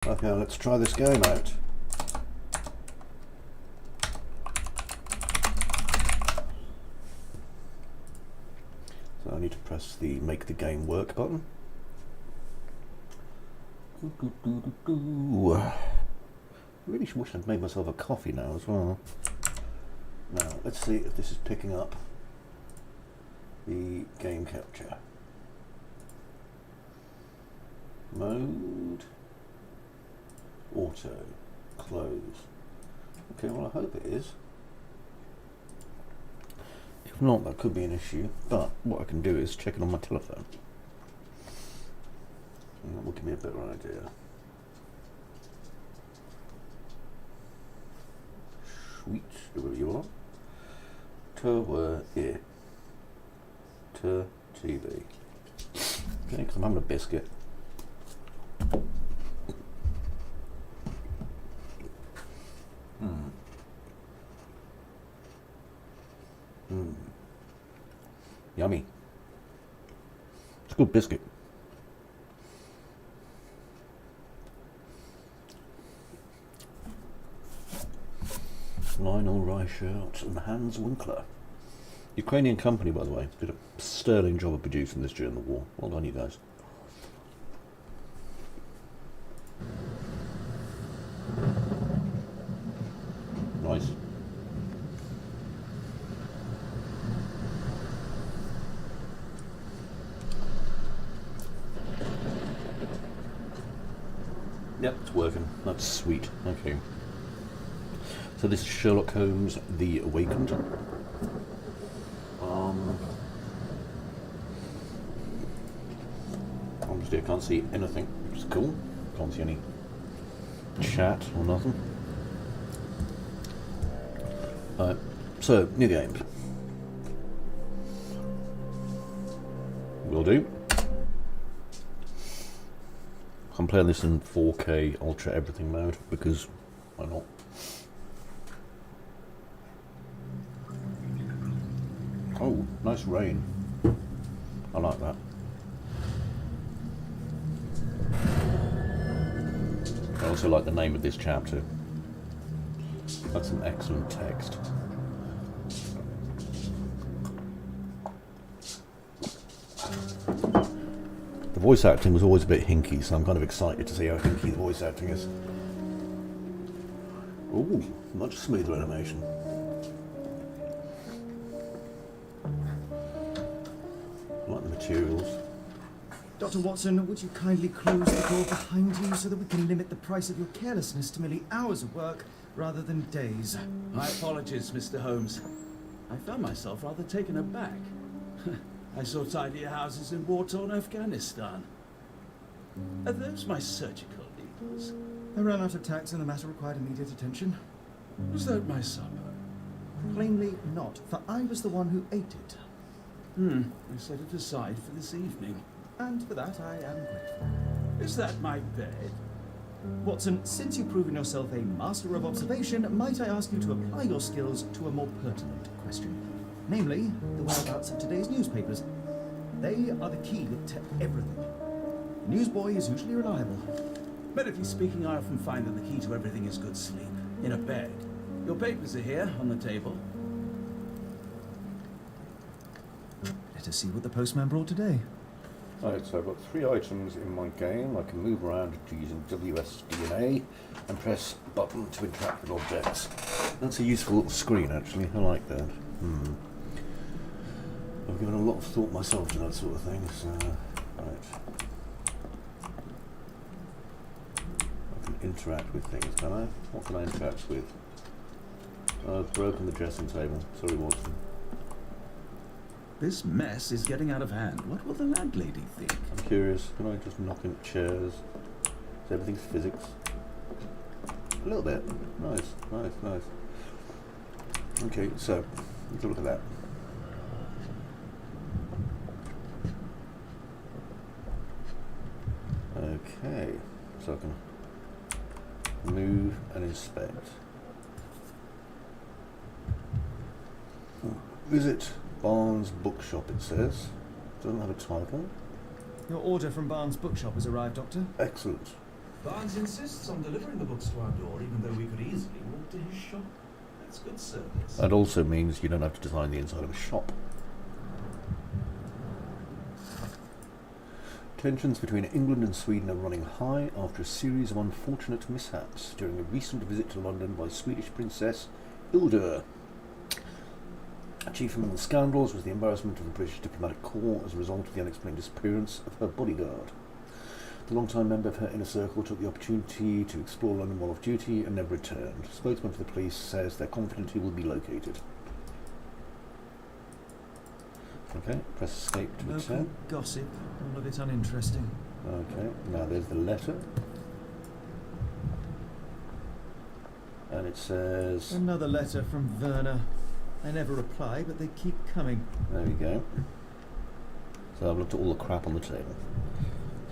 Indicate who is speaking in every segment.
Speaker 1: Okay, let's try this game out. So I need to press the make the game work button. I really wish I'd made myself a coffee now as well. Now, let's see if this is picking up the game capture. Mode, auto, close. Okay, well I hope it is. If not, that could be an issue, but what I can do is check it on my telephone. And that will give me a better idea. Sweet, wherever you are. To TV. Okay, because I'm having a biscuit. Yummy. It's a good biscuit. Lionel Reichert and Hans Winkler. Ukrainian company, by the way. Did a sterling job of producing this during the war. Well done, you guys. Nice. Yep, it's working. That's sweet. Okay. So this is Sherlock Holmes, The Awakened. Obviously I can't see anything, which is cool. Can't see any chat or nothing. So, new games. Will do. I'm playing this in 4K Ultra Everything mode because why not? Oh, nice rain. I like that. I also like the name of this chapter. That's an excellent text. The voice acting was always a bit hinky, so I'm kind of excited to see how hinky the voice acting is. Ooh, much smoother animation. I like the materials.
Speaker 2: Dr. Watson, would you kindly close the door behind you so that we can limit the price of your carelessness to merely hours of work rather than days?
Speaker 3: My apologies, Mr. Holmes. I found myself rather taken aback. I saw tidier houses in war-torn Afghanistan. Are those my surgical needles?
Speaker 2: I ran out of tacks and the matter required immediate attention.
Speaker 3: Was that my supper?
Speaker 2: Plainly not, for I was the one who ate it.
Speaker 3: I set it aside for this evening.
Speaker 2: And for that I am grateful.
Speaker 3: Is that my bed?
Speaker 2: Watson, since you've proven yourself a master of observation, might I ask you to apply your skills to a more pertinent question? Namely, the whereabouts of today's newspapers. They are the key to everything. A newsboy is usually reliable.
Speaker 3: Medically speaking, I often find that the key to everything is good sleep. In a bed. Your papers are here, on the table.
Speaker 2: Let us see what the postman brought today.
Speaker 1: Right, so I've got 3 items in my game. I can move around using WSDNA and press button to interact with objects. That's a useful little screen, actually. I like that. I've given a lot of thought myself to that sort of thing, so... Right. I can interact with things, can I? What can I interact with? I've broken the dressing table. Sorry, Watson.
Speaker 3: This mess is getting out of hand. What will the landlady think?
Speaker 1: I'm curious. Can I just knock in chairs? Is everything physics? A little bit. Nice, nice, nice. Okay, so let's look at that. Okay, so I can move and inspect. Visit Barnes Bookshop, it says. Doesn't have a title.
Speaker 2: Your order from Barnes Bookshop has arrived, Doctor.
Speaker 1: Excellent.
Speaker 3: Barnes insists on delivering the books to our door, even though we could easily walk to his shop. That's good service.
Speaker 1: That also means you don't have to design the inside of a shop. Tensions between England and Sweden are running high after a series of unfortunate mishaps during a recent visit to London by Swedish Princess Hildur. Chief among the scandals was the embarrassment of the British diplomatic corps as a result of the unexplained disappearance of her bodyguard. The long-time member of her inner circle took the opportunity to explore London while off duty and never returned. A spokesman for the police says they're confident he will be located. Okay, press escape to
Speaker 2: Local
Speaker 1: return.
Speaker 2: gossip, all of it uninteresting.
Speaker 1: Okay, now there's the letter. And it says...
Speaker 2: Another letter from Werner. I never reply, but they keep coming.
Speaker 1: There we go. So I've looked at all the crap on the table.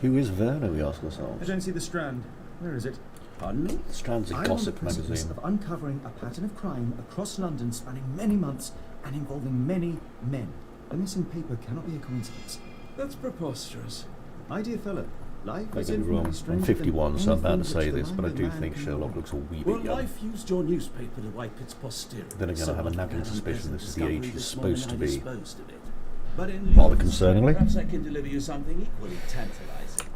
Speaker 1: Who is Werner, we ask
Speaker 2: I
Speaker 1: ourselves.
Speaker 2: don't see the Strand. Where is it?
Speaker 3: Pardon me?
Speaker 1: The Strand's a
Speaker 2: I'm on the
Speaker 1: gossip
Speaker 2: precipice
Speaker 1: magazine.
Speaker 2: of uncovering a pattern of crime across London spanning many months and involving many men. The missing paper cannot be a coincidence.
Speaker 3: That's preposterous.
Speaker 2: My dear fellow, life
Speaker 1: Don't
Speaker 2: is
Speaker 1: get me wrong,
Speaker 2: infinitely
Speaker 1: I'm
Speaker 2: stranger
Speaker 1: 51,
Speaker 2: than
Speaker 1: so I'm bound to
Speaker 2: anything
Speaker 1: say
Speaker 2: which
Speaker 1: this,
Speaker 2: the
Speaker 1: but I
Speaker 2: mind
Speaker 1: do
Speaker 2: of man
Speaker 1: think
Speaker 2: can
Speaker 1: Sherlock
Speaker 2: know.
Speaker 1: looks a wee
Speaker 3: Well,
Speaker 1: bit young.
Speaker 3: life used your newspaper to wipe its posterior.
Speaker 1: Then again, I have a nagging
Speaker 3: much
Speaker 1: suspicion this is the
Speaker 3: discovery
Speaker 1: age he's
Speaker 3: this morning
Speaker 1: supposed to
Speaker 3: I
Speaker 1: be.
Speaker 3: disposed of it. But in
Speaker 1: Rather
Speaker 3: lieu,
Speaker 1: concerningly.
Speaker 3: perhaps I can deliver you something equally tantalizing.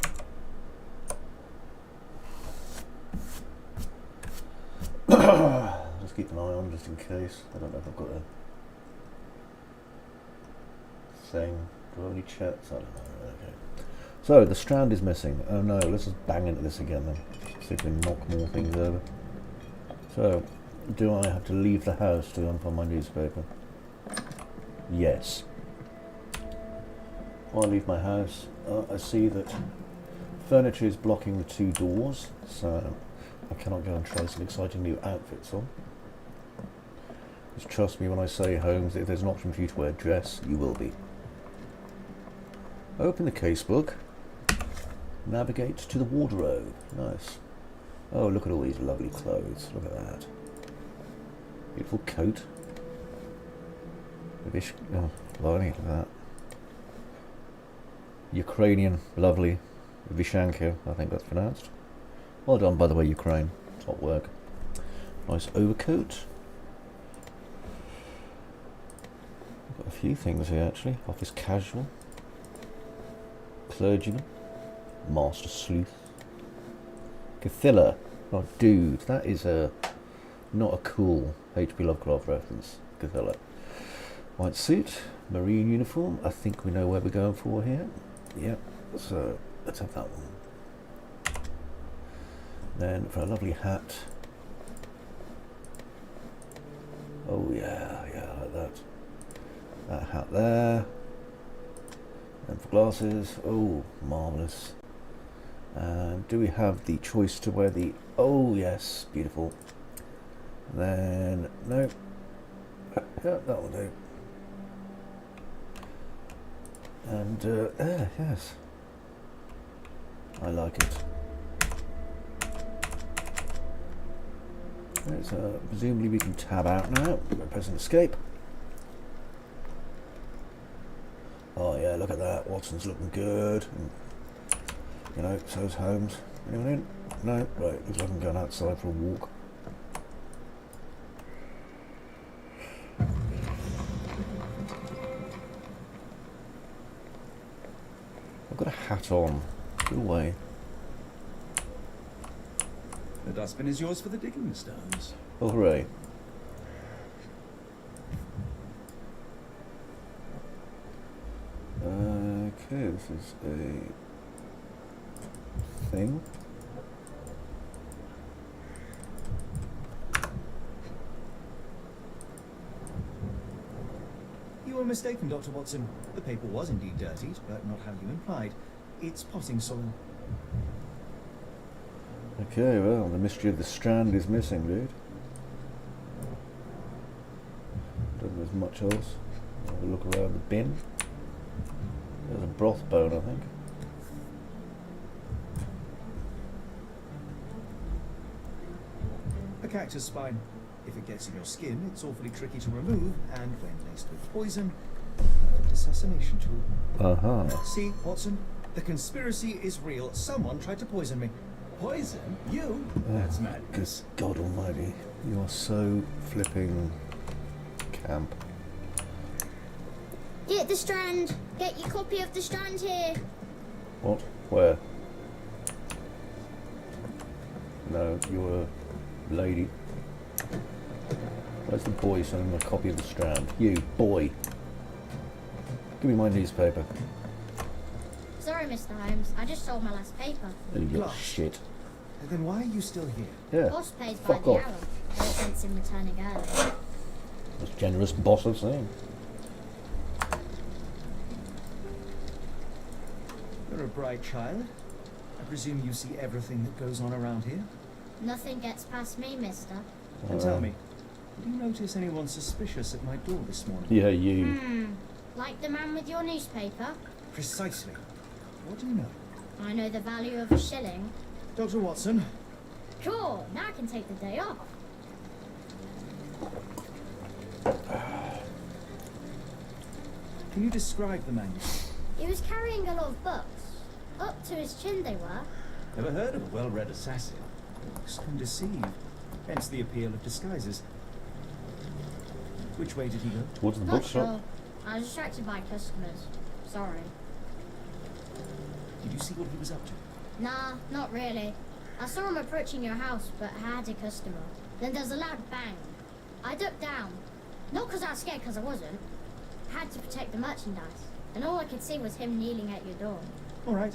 Speaker 1: Just keep an eye on just in case. I don't know if I've got a thing. Do I have any chats? I don't know. Okay. So the Strand is missing. Oh no, let's just bang into this again then. See if we can knock more things over. So, do I have to leave the house to unfold my newspaper? Yes. While I leave my house, I see that furniture is blocking the two doors, so I cannot go and try some exciting new outfits on. Just trust me when I say, Holmes, that if there's an option for you to wear a dress, you will be. Open the casebook. Navigate to the wardrobe. Nice. Oh, look at all these lovely clothes. Look at that. Beautiful coat. Oh, blimey, look at that. Ukrainian, lovely. Vishanko, I think that's pronounced. Well done, by the way, Ukraine. Top work. Nice overcoat. Got a few things here, actually. Office casual. Clergyman. Master sleuth. Cathilla. Oh, dude, that is not a cool H.P. Lovecraft reference. Cathilla. White suit. Marine uniform. I think we know where we're going for here. Yep. So, let's have that one. Then for a lovely hat. Oh yeah, I like that. That hat there. And for glasses, oh, marvellous. And do we have the choice to wear the, oh yes, beautiful. Then, no. Yeah, that will do. And, yes. I like it. Right, so presumably we can tab out now by pressing escape. Oh yeah, look at that. Watson's looking good. And, you know, so's Holmes. Anyone in? No? Right, looks like I'm going outside for a walk. I've got a hat on. Go away.
Speaker 2: The dustbin is yours for the digging, Mr. Holmes.
Speaker 1: Oh, hooray. Okay, this is a thing.
Speaker 2: You were mistaken, Dr. Watson. The paper was indeed dirtied, but not how you implied. It's potting soil.
Speaker 1: Okay, well, the mystery of the Strand is missing, dude. Don't think there's much else. Have a look around the bin. There's a broth bone, I think.
Speaker 2: A cactus spine. If it gets in your skin, it's awfully tricky to remove, and when laced with poison, perfect assassination tool.
Speaker 1: Uh-huh.
Speaker 2: See, Watson? The conspiracy is real. Someone tried to poison me.
Speaker 3: Poison? You? That's madness.
Speaker 1: Good God almighty. You are so flipping camp.
Speaker 4: Get the Strand. Get your copy of the Strand here.
Speaker 1: What? Where? No, you're a lady. Where's the boy selling a copy of the Strand? You, boy. Give me my newspaper.
Speaker 4: Sorry, Mr. Holmes. I just sold my last paper.
Speaker 1: You little
Speaker 2: Gosh.
Speaker 1: shit.
Speaker 2: Then why are you still here?
Speaker 1: Yeah.
Speaker 4: Boss pays by
Speaker 1: Fuck
Speaker 4: the
Speaker 1: off.
Speaker 4: hour. No sense in returning early.
Speaker 1: Most generous boss I've seen.
Speaker 2: You're a bright child. I presume you see everything that goes on around here.
Speaker 4: Nothing gets past me, mister.
Speaker 2: And tell me, did you notice anyone suspicious at my door this morning?
Speaker 1: Yeah, you.
Speaker 4: Like the man with your newspaper?
Speaker 2: Precisely. What do you know?
Speaker 4: I know the value of a shilling.
Speaker 2: Dr. Watson,
Speaker 4: Cool, now I can take the day off.
Speaker 2: can you describe the man you see?
Speaker 4: He was carrying a lot of books. Up to his chin they were.
Speaker 3: Never heard of a well-read assassin.
Speaker 2: Looks undeceived. Hence the appeal of disguises. Which way did he go?
Speaker 1: Towards the
Speaker 4: Not
Speaker 1: bookshop.
Speaker 4: sure. I was distracted by customers. Sorry.
Speaker 2: Did you see what he was up to?
Speaker 4: Nah, not really. I saw him approaching your house, but I had a customer. Then there's a loud bang. I ducked down. Not because I was scared, because I wasn't. I had to protect the merchandise. And all I could see was him kneeling at your door.
Speaker 2: All right.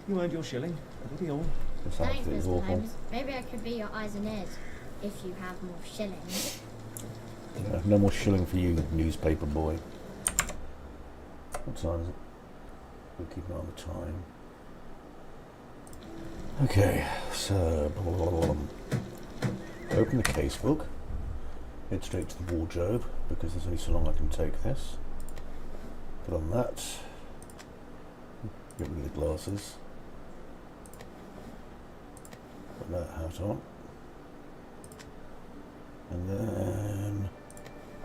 Speaker 2: You earned your shilling. That'll be all.
Speaker 1: This
Speaker 4: Thanks,
Speaker 1: outfit is
Speaker 4: Mr.
Speaker 1: awful.
Speaker 4: Holmes. Maybe I could be your eyes and ears, if you have more shillings.
Speaker 1: Yeah, no more shilling for you, newspaper boy. What time is it? We'll keep an eye on the time. Okay, so open the casebook. Head straight to the wardrobe because there's only so long I can take this. Put on that. Get rid of the glasses. Put that hat on. And then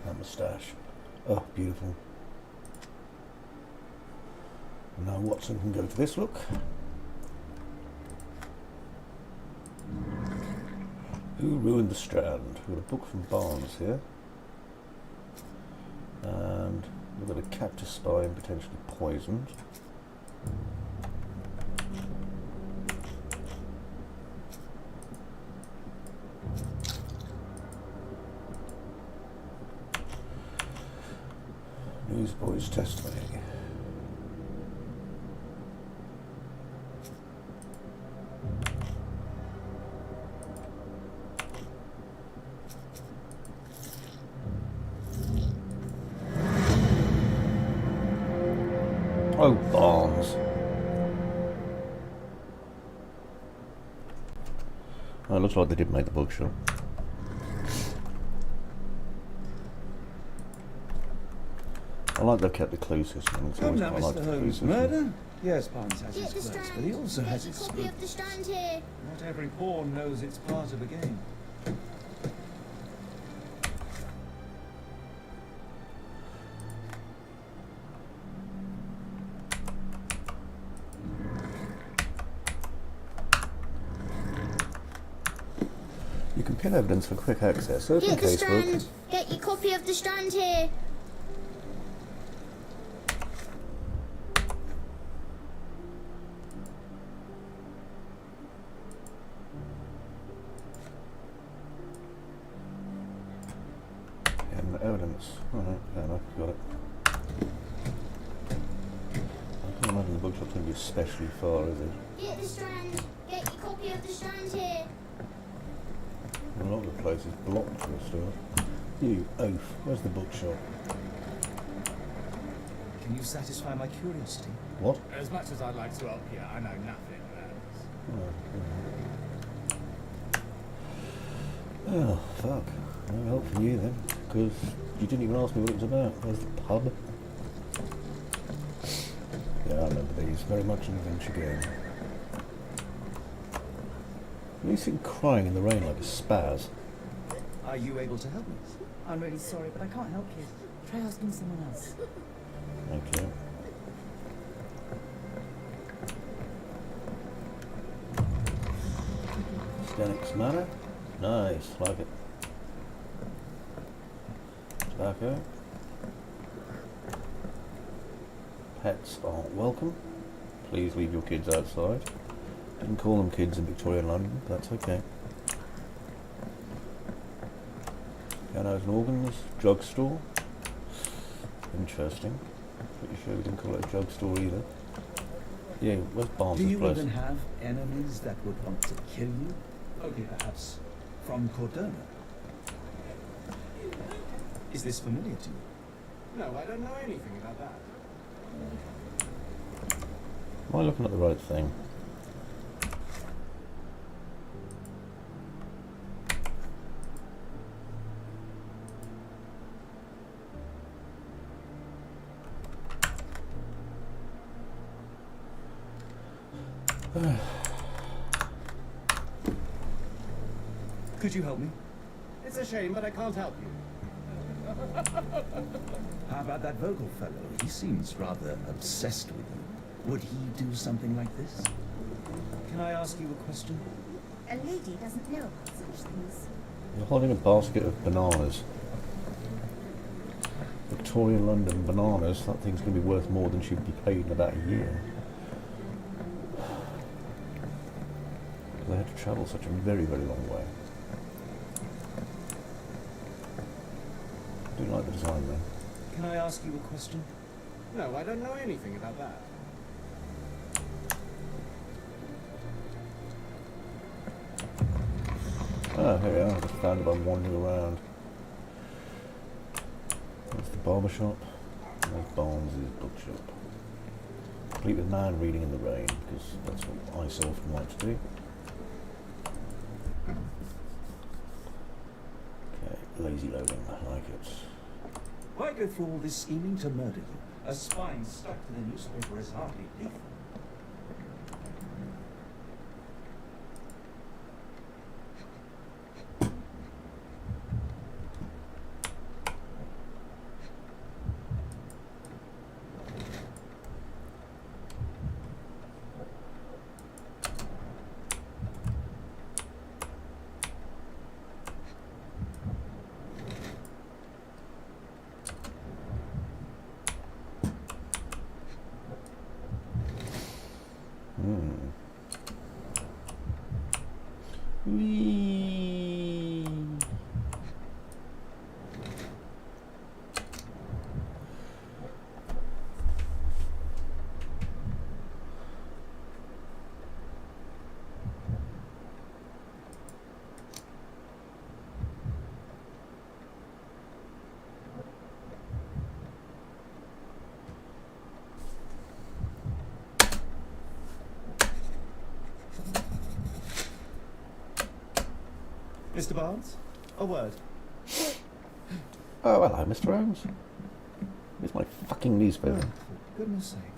Speaker 1: that moustache. Oh, beautiful. Now Watson can go to this look. Who ruined the Strand? We've got a book from Barnes here. And we've got a captive spy and potentially poisoned. Newsboy's testimony. Oh, Barnes. Oh, it looks like they did make the bookshop. I like they've kept the clue system. It's
Speaker 3: Come
Speaker 1: always
Speaker 3: now,
Speaker 1: quite like
Speaker 3: Mr.
Speaker 1: the clue
Speaker 3: Holmes.
Speaker 1: system.
Speaker 3: Murder? Yes, Barnes has
Speaker 4: Get
Speaker 3: his
Speaker 4: the
Speaker 3: quirks,
Speaker 4: Strand.
Speaker 3: but he also
Speaker 4: Get
Speaker 3: has
Speaker 4: your
Speaker 3: his
Speaker 4: copy of
Speaker 3: scruples.
Speaker 4: the Strand here.
Speaker 2: Not every pawn knows it's part of a game.
Speaker 1: You can pin evidence for quick access. Open
Speaker 4: Get the
Speaker 1: casebook.
Speaker 4: Strand. Get your copy of the Strand here.
Speaker 1: And the evidence. Alright, fair enough, got it. I can't imagine the bookshop's going to be especially far, is it?
Speaker 4: Get the Strand. Get your copy of the Strand here.
Speaker 1: A lot of the place is blocked for a start. You oaf, where's the bookshop?
Speaker 2: Can you satisfy my curiosity?
Speaker 1: What?
Speaker 5: As much as I'd like to help you, I know nothing, Rose.
Speaker 1: Oh, fuck. No help from you then, because you didn't even ask me what it was about. Where's the pub? Yeah, I remember these. Very much an adventure game. You sitting crying in the rain like a spaz.
Speaker 2: Are you able to help me?
Speaker 6: I'm really sorry, but I can't help you. Try asking someone else.
Speaker 1: Thank you. Organics manor. Nice, like it. Tobacco. Pets aren't welcome. Please leave your kids outside. Didn't call them kids in Victorian London, but that's okay. Pianos and organs. Drugstore. Interesting. Pretty sure we didn't call it a drugstore either. Yeah, where's Barnes'
Speaker 3: Do you
Speaker 1: place?
Speaker 3: even have enemies that would want to kill you? Okay, perhaps from Cordona.
Speaker 2: Is this familiar to you?
Speaker 5: No, I don't know anything about that.
Speaker 1: Am I looking at the right thing?
Speaker 2: Could you help me?
Speaker 5: It's a shame, but I can't help you.
Speaker 3: How about that Vogel fellow? He seems rather obsessed with you. Would he do something like this?
Speaker 2: Can I ask you a question?
Speaker 7: A lady doesn't know about such things.
Speaker 1: You're holding a basket of bananas. Victorian London bananas. That thing's going to be worth more than she'd be paid in about a year. They had to travel such a very, very long way. I do like the design though.
Speaker 2: Can I ask you a question?
Speaker 5: No, I don't know anything about that.
Speaker 1: Ah, here we are. I just found it by wandering around. That's the barber shop. There's Barnes' bookshop. Complete with man reading in the rain, because that's what I so often like to do. Okay, lazy loading. I like it.
Speaker 3: Why go through all this scheming to murder you? A spine stuck to the newspaper is hardly lethal.
Speaker 1: Whee!
Speaker 2: Mr. Barnes? A word.
Speaker 1: Oh, hello, Mr. Holmes. Here's my fucking newspaper.
Speaker 2: For goodness sake.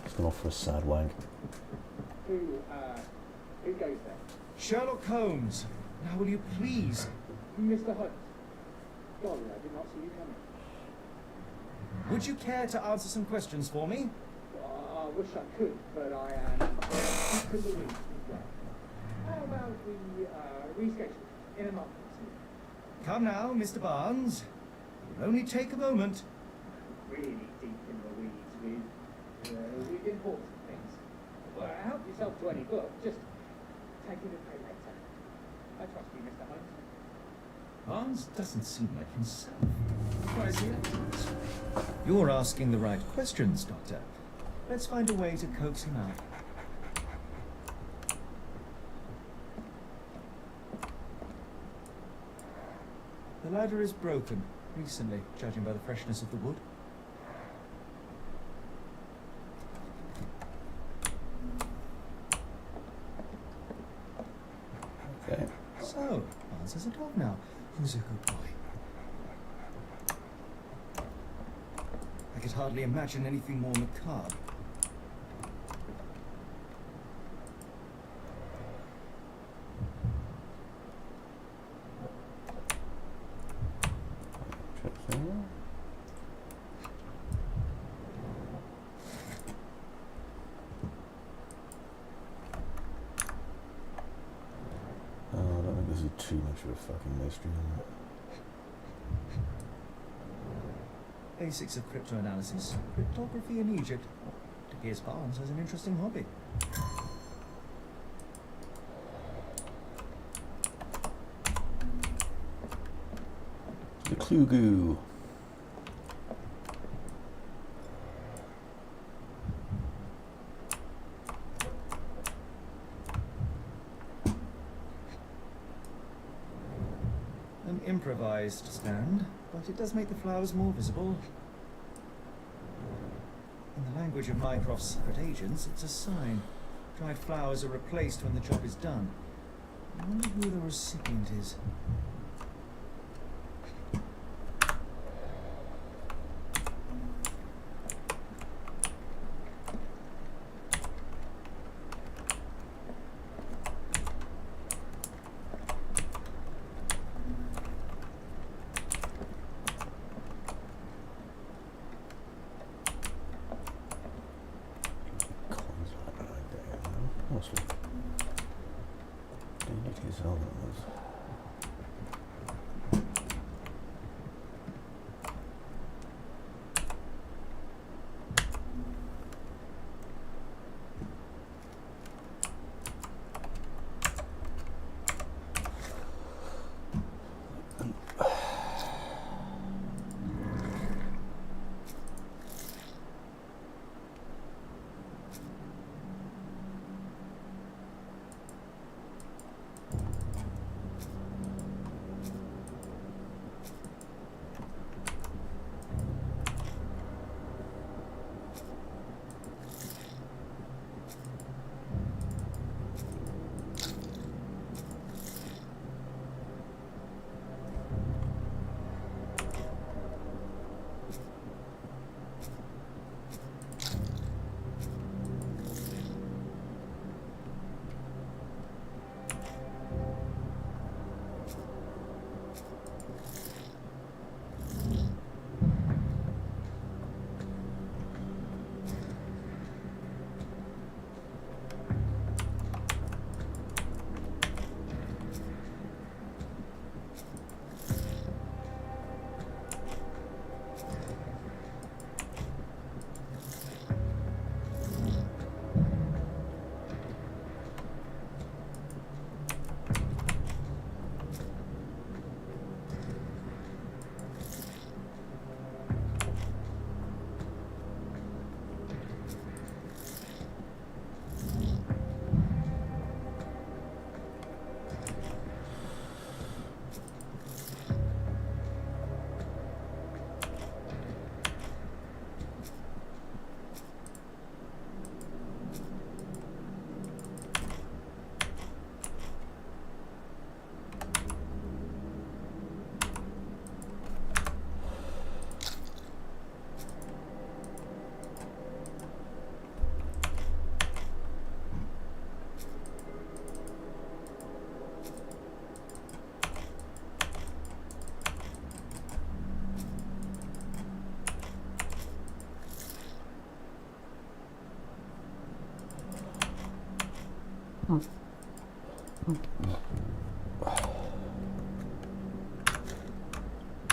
Speaker 1: He's gone off for a sad wank.
Speaker 5: Who goes there?
Speaker 2: Sherlock Holmes. Now will you please?
Speaker 5: Mr. Holmes. Golly, I did not see you coming.
Speaker 2: Would you care to answer some questions for me?
Speaker 5: I wish I could, but I am deep in the weeds today. How about we reschedule in a month or two?
Speaker 2: Come now, Mr. Barnes. It will only take a moment.
Speaker 5: Really deep in the weeds with important things. Well, help yourself to any book. Just take it a bit later. I trust you, Mr. Holmes.
Speaker 3: Barnes doesn't seem like himself. Why is he acting this way?
Speaker 2: You're asking the right questions, Doctor. Let's find a way to coax him out. The ladder is broken, recently, judging by the freshness of the wood.
Speaker 1: Okay.
Speaker 2: So, Barnes has a dog now. Who's a good boy? I could hardly imagine anything more macabre.
Speaker 1: Interesting. too much of a fucking mystery on that.
Speaker 2: Basics of cryptoanalysis. Cryptography in Egypt. It appears Barnes has an interesting hobby.
Speaker 1: The clue goo.
Speaker 2: An improvised stand, but it does make the flowers more visible. In the language of Mycroft's secret agents, it's a sign. Dried flowers are replaced when the job is done. I wonder who the recipient is.
Speaker 1: Mostly. Deities elements.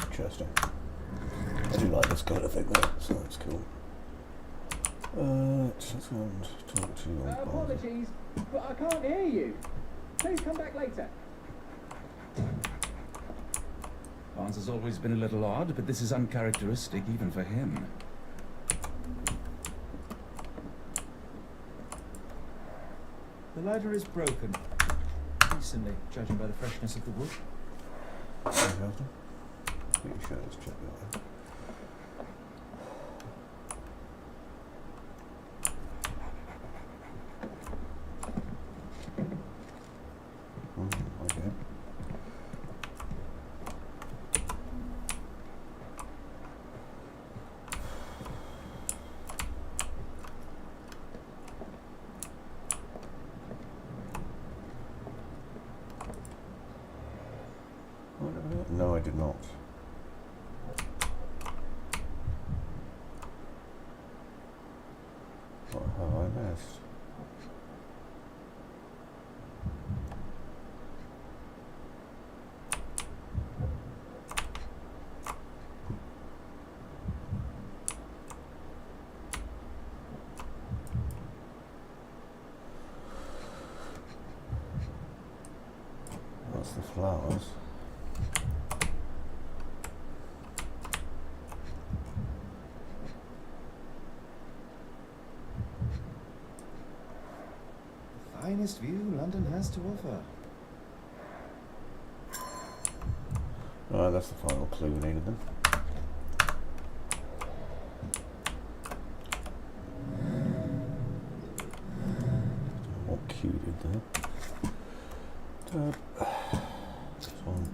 Speaker 1: Interesting. I do like this kind of thing though, so that's cool. Let's go and talk to you on
Speaker 5: Apologies, but I can't hear you. Please come back later.
Speaker 3: Barnes has always been a little odd, but this is uncharacteristic even for him.
Speaker 2: The ladder is broken. Recently, judging by the freshness of the wood.
Speaker 1: Pretty sure let's check that out. Okay. No, I did not. What have I missed? flowers.
Speaker 2: Finest view London has to offer.
Speaker 1: Alright, that's the final clue we needed then. What Q did there. This one.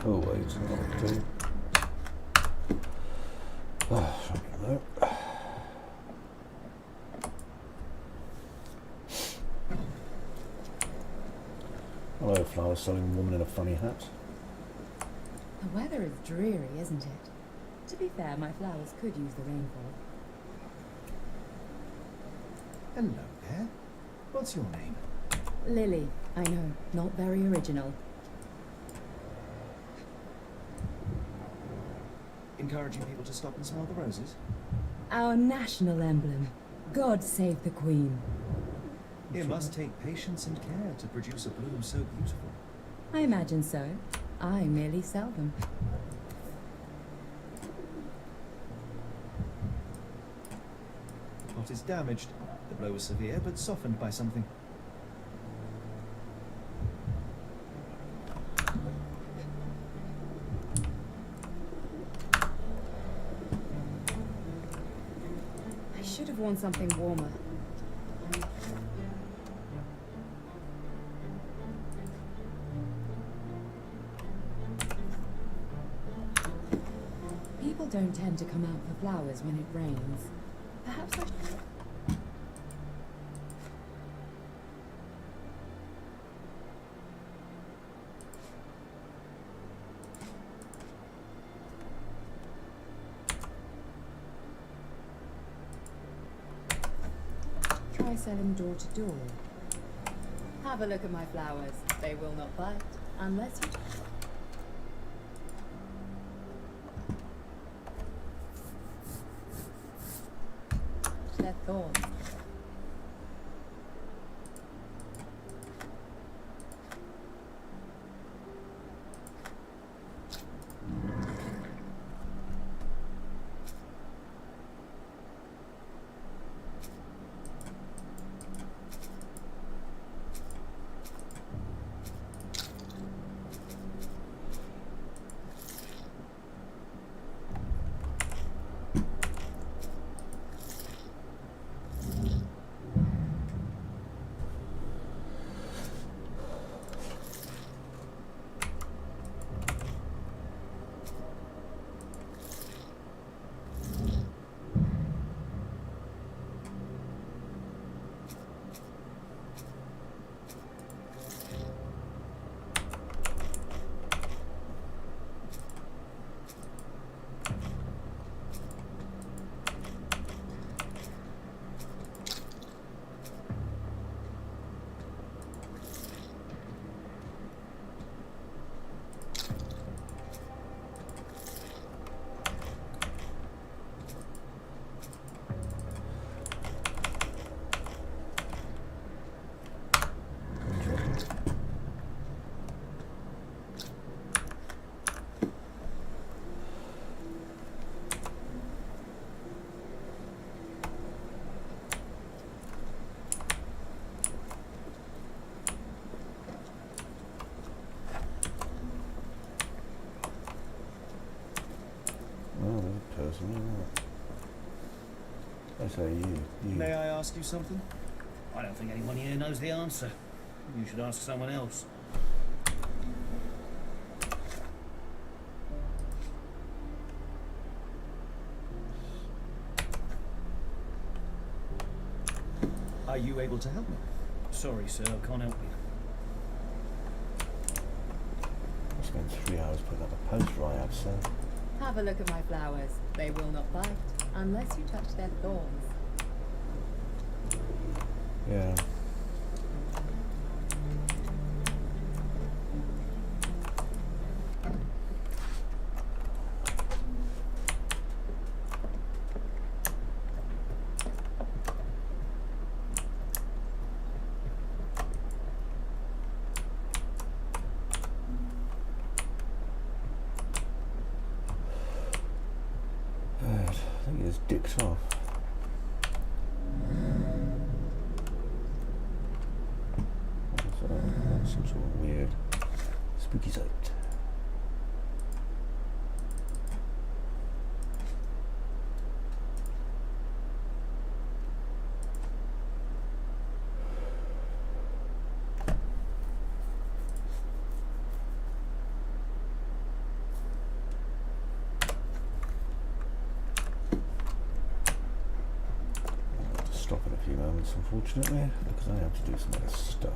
Speaker 1: Oh wait, it's not two. No. Hello, flower selling woman in a funny hat.
Speaker 6: The weather is dreary, isn't it? To be fair, my flowers could use the rainfall.
Speaker 2: Hello there. What's your name?
Speaker 6: Lily, I know, not very original.
Speaker 2: Encouraging people to stop and smell the roses?
Speaker 6: Our national emblem. God save the Queen.
Speaker 2: It must take patience and care to produce a bloom so beautiful.
Speaker 6: I imagine so. I merely sell them.
Speaker 2: The pot is damaged. The blow was severe, but softened by something.
Speaker 6: I should have worn something warmer. People don't tend to come out for flowers when it rains. Perhaps I should... Try selling door to door. Have a look at my flowers. They will not bite unless you... Their thorns.
Speaker 1: Oh, there's a person in there. I say you.
Speaker 2: May I ask you something? I don't think anyone here knows the answer. You should ask someone else. Are you able to help me? Sorry, sir, I can't help you.
Speaker 1: I spent 3 hours putting up a poster, I have, sir.
Speaker 6: Have a look at my flowers. They will not bite unless you touch their thorns.
Speaker 1: Yeah. I think his dick's off. Some sort of weird spooky sight. I'll have to stop in a few moments, unfortunately, because I have to do some other stuff.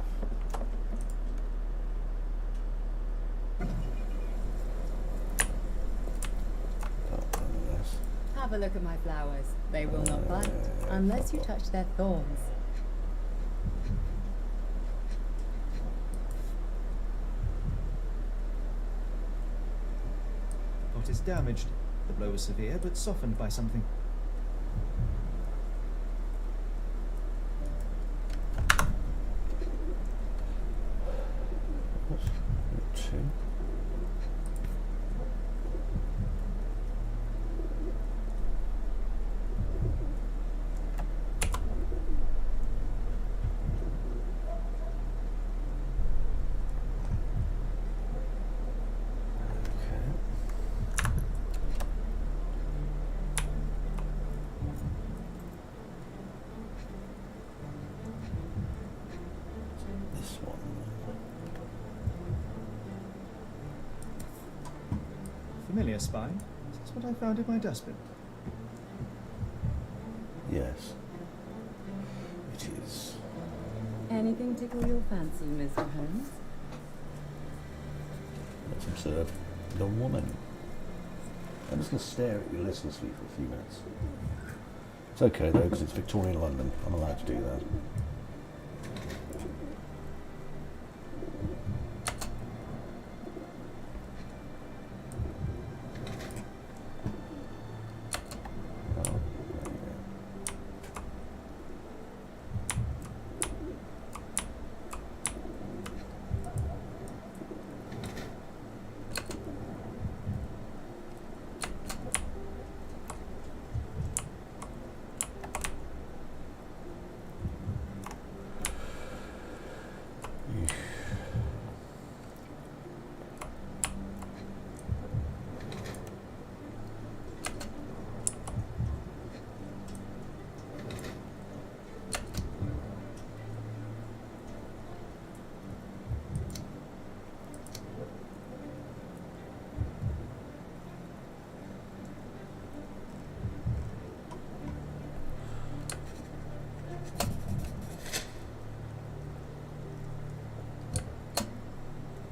Speaker 6: Have a look at my flowers. They will not bite unless you touch their thorns.
Speaker 2: Pot is damaged. The blow was severe, but softened by something.
Speaker 1: Two. This one.
Speaker 2: Familiar spine. That's what I found in my dustbin.
Speaker 1: Yes. It is.
Speaker 6: Anything tickle your fancy, Mr. Holmes?
Speaker 1: Let's observe the woman. I'm just going to stare at you listlessly for a few minutes. It's okay though, because it's Victorian London. I'm allowed to do that.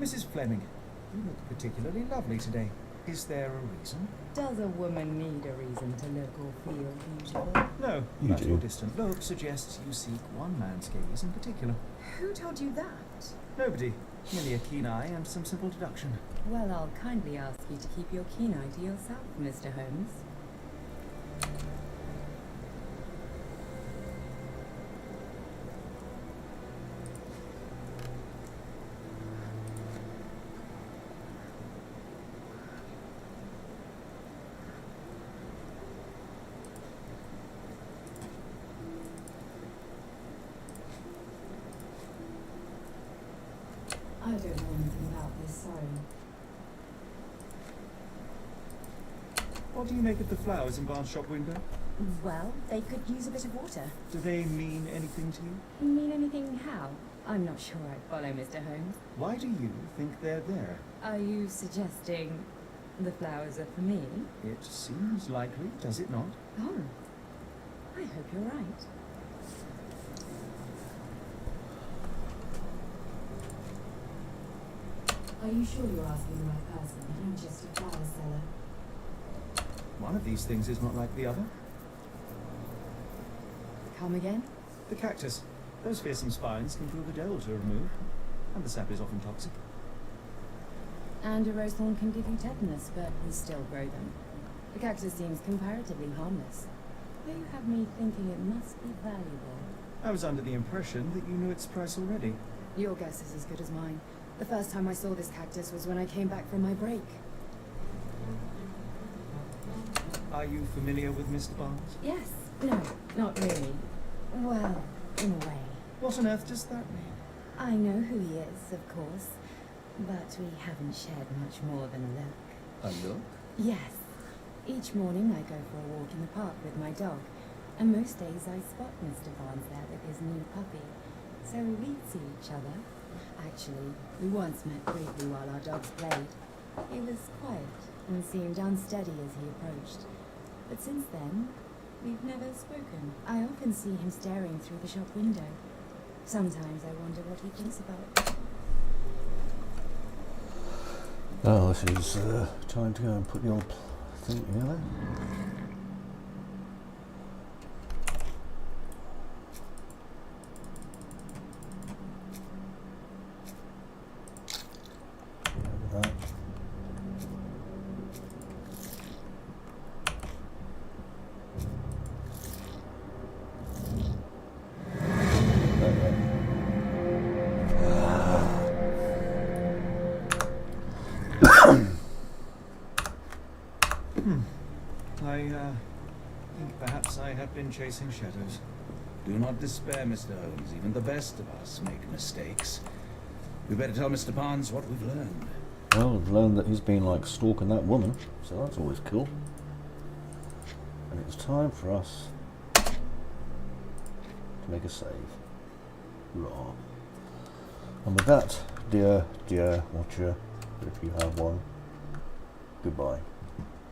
Speaker 2: Mrs. Fleming, you look particularly lovely today. Is there a reason?
Speaker 6: Does a woman need a reason to look or feel beautiful?
Speaker 2: No,
Speaker 1: You
Speaker 2: but
Speaker 1: do.
Speaker 2: your distant look suggests you seek one man's gaze in particular.
Speaker 7: Who told you that?
Speaker 2: Nobody. Merely a keen eye and some simple deduction.
Speaker 6: Well, I'll kindly ask you to keep your keen eye to yourself, Mr. Holmes. I don't know anything about this, sorry.
Speaker 2: What do you make of the flowers in Barnes' shop window?
Speaker 6: Well, they could use a bit of water.
Speaker 2: Do they mean anything to you?
Speaker 6: Mean anything how? I'm not sure I follow, Mr. Holmes.
Speaker 2: Why do you think they're there?
Speaker 6: Are you suggesting the flowers are for me?
Speaker 2: It seems likely, does it not?
Speaker 6: Oh, I hope you're right.
Speaker 8: Are you sure you're asking the right person? I'm just a flower seller.
Speaker 2: One of these things is not like the other.
Speaker 6: Come again?
Speaker 2: The cactus. Those fearsome spines can prove a devil to remove, and the sap is often toxic.
Speaker 6: And a rose thorn can give you tetanus, but we still grow them. The cactus seems comparatively harmless. Though you have me thinking it must be valuable.
Speaker 2: I was under the impression that you knew its price already.
Speaker 6: Your guess is as good as mine. The first time I saw this cactus was when I came back from my break.
Speaker 2: Are you familiar with Mr. Barnes?
Speaker 6: Yes. No, not really. Well, in a way.
Speaker 2: What on earth does that mean?
Speaker 6: I know who he is, of course. But we haven't shared much more than a look.
Speaker 2: A look?
Speaker 6: Yes. Each morning I go for a walk in the park with my dog. And most days I spot Mr. Barnes there with his new puppy. So we see each other. Actually, we once met briefly while our dogs played. He was quiet and seemed unsteady as he approached. But since then, we've never spoken. I often see him staring through the shop window. Sometimes I wonder what he thinks about.
Speaker 1: Oh, this is time to go and put the old thing together. That.
Speaker 2: I think perhaps I have been chasing shadows.
Speaker 3: Do not despair, Mr. Holmes. Even the best of us make mistakes. We better tell Mr. Barnes what we've learned.
Speaker 1: Well, I've learned that he's been like stalking that woman, so that's always cool. And it's time for us to make a save. Hurrah. And with that, dear watcher, if you have one, goodbye.